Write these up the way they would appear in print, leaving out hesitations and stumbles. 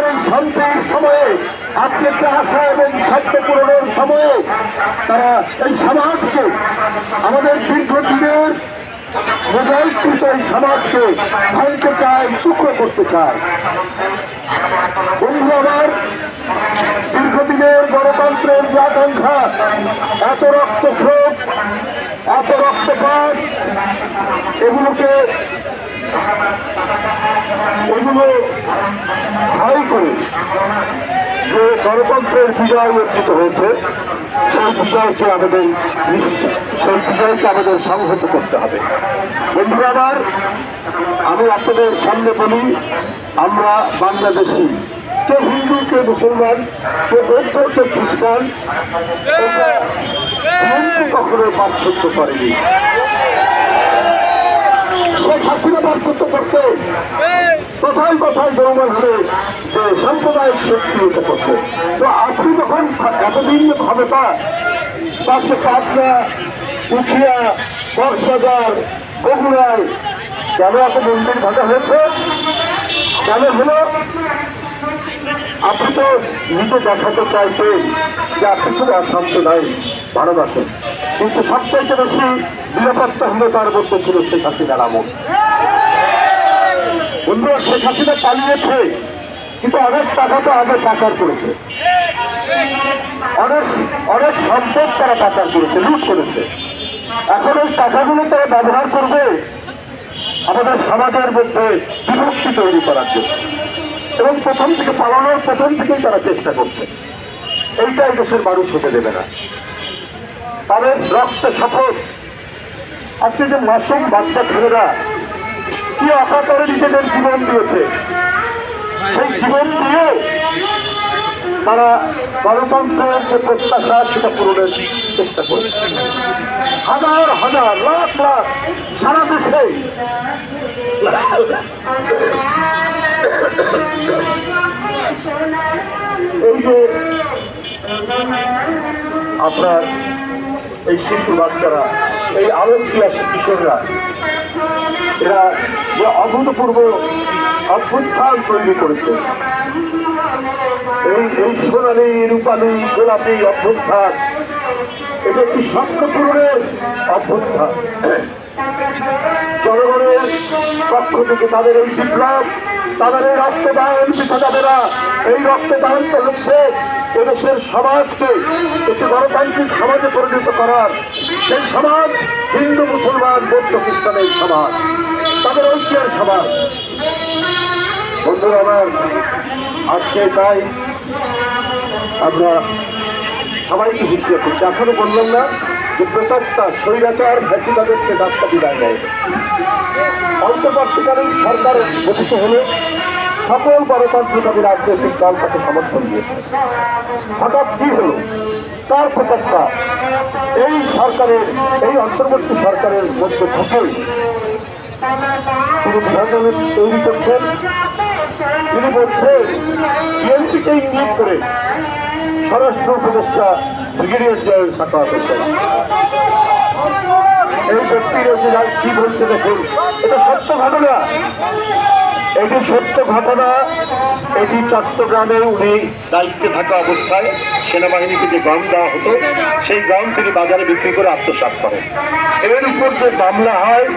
এই শান্তির সময়ে, আজকে একটা আশা এবং স্বপ্ন পূরণের সময়ে তারা এই সমাজকে, আমাদের দীর্ঘদিনের মোজাইকৃত এই সমাজকে ভাঙতে চায়, টুকরো করতে চায়। বন্ধু আমার, দীর্ঘদিনের গণতন্ত্রের যে আকাঙ্ক্ষা, এত রক্তস্রোত, এত রক্তপাত, এগুলো হাই করে যে গণতন্ত্রের বিজয় অর্জিত হয়েছে, সেই বিজয়কে আমাদের সংহত করতে হবে। বন্ধুরা আমার, আমি আপনাদের সামনে বলি, আমরা বাংলাদেশি, কে হিন্দু, কে মুসলমান, কে বৌদ্ধ, কে খ্রিস্টান, এটা কখনো পার্থক্য করেনি। শেখ হাসিনা পার্থক্য করতে কথায় কথায় গৌমান হবে যে সাম্প্রদায়িক শক্তি এটা করছে। তো আপনি যখন এতদিন ক্ষমতা, পাটনা, উখিয়া, কক্সবাজার, বগুড়ায় কেন এত মন্দির ভাঙা হয়েছে, কেন হলো? আপনি তো নিজে দেখাতে চাইতেন যে আপনি খুব অশান্ত নাই, ভালোবাসেন, কিন্তু সবচাইতে বেশি নিরাপত্তাহীনতার মধ্যে ছিল শেখ হাসিনার আমল। বন্ধুরা, শেখ হাসিনা পালিয়েছে, কিন্তু অনেক টাকা তো আগে পাচার করেছে, অনেক সম্পদ তারা পাচার করেছে, লুট করেছে। এখন এই টাকাগুলো তারা ব্যবহার করবে আমাদের সমাজের মধ্যে বিভক্তি তৈরি করার জন্য, এবং পালানোর প্রথম থেকেই তারা চেষ্টা করছে। এইটাই দেশের মানুষ হতে দেবে না। তাদের রক্তে শপথ। আজকে যে মাসুম বাচ্চা ছেলেরা কি অকাতরে নিজেদের জীবন দিয়েছে, সেই জীবন দিয়ে তারা গণতন্ত্রের যে প্রত্যাশা সেটা পূরণের চেষ্টা করছে। হাজার হাজার, লাখ লাখ সারা দেশে এই যে আপনার এই শিশু বাচ্চারা, এই আলোকবিলাসী কিশোররা, এরা যে অভূতপূর্ব অভ্যুত্থান তৈরি করেছে, এই সোনালী, রূপালী, গোলাপি অভ্যুত্থান, এটা একটি স্বপ্ন পূরণের অভ্যুত্থান। জনগণের পক্ষ থেকে তাদের এই বিপ্লব, তাদের এই রক্তদান পিঠা যাবে না। এই রক্তদান তো হচ্ছে এদেশের সমাজকে একটি গণতান্ত্রিক সমাজে পরিণত করার। সেই সমাজ হিন্দু, মুসলমান, বৌদ্ধ, খ্রিস্টানের সমাজ, তাদের ঐক্যের সমাজ। বন্ধুরা আমার, আজকে তাই আমরা সবাইকে হুঁশিয়ার করছি। এখনো বললাম না যে প্রতাপটা স্বৈরাচার ভ্যাটিকাদেরকে ডাক্তার বিদায় দেয়। অন্তর্বর্তীকালীন সরকার গঠিত হলে সকল গণতান্ত্রিক রাজনৈতিক দল তাকে সমর্থন দিয়েছে। হঠাৎ কি হল? তার প্রতাপটা এই সরকারের, এই অন্তর্বর্তী সরকারের মধ্যে থেকে তিনি বিভাজন তৈরি করছেন। তিনি বলছেন বিএনপিকে ইঙ্গিত করে স্বরাষ্ট্র উপদেষ্টা ব্রিগেডিয়ার জেনারেল সাখাওয়াত হোসেন এই ব্যক্তির অধিকার কি বলছে দেখুন। এটা সত্য ঘটনা, এটি সত্য ঘটনা। এটি চট্টগ্রামে উনি দায়িত্বে থাকা অবস্থায় সেনাবাহিনীকে যে গম দেওয়া হতো, সেই গম তিনি বাজারে বিক্রি করে আত্মসাৎ করেন। এর উপর যে মামলা হয়,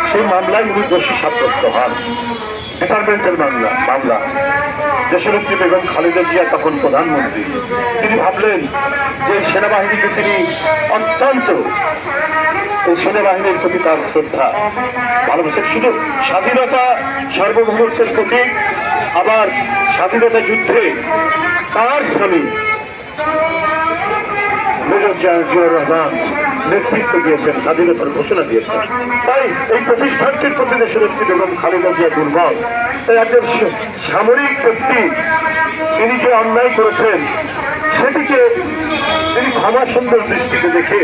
সেই মামলায় উনি দোষী সাব্যস্ত হন। ডিপার্টমেন্টের মামলা। দেশনেত্রী বেগম খালেদা জিয়া তখন প্রধানমন্ত্রী। তিনি ভাবলেন যে সেনাবাহিনীকে তিনি অত্যন্ত, এই সেনাবাহিনীর প্রতি তার শ্রদ্ধা, ভালোবাসা, শুধু স্বাধীনতা সার্বভৌমত্বের প্রতীক, আবার স্বাধীনতা যুদ্ধে তার স্বামী মেজর জেনারেল জিয়াউর রহমান নেতৃত্ব দিয়েছেন, স্বাধীনতার ঘোষণা দিয়েছেন। তাই এই প্রতিষ্ঠানটির প্রতি দেশনেত্রী বেগম খালেদা জিয়া দুর্বল। তাই একজন সামরিক ব্যক্তি তিনি যে অন্যায় করেছেন, সেটিকে তিনি ক্ষমা সুন্দর দৃষ্টিতে দেখে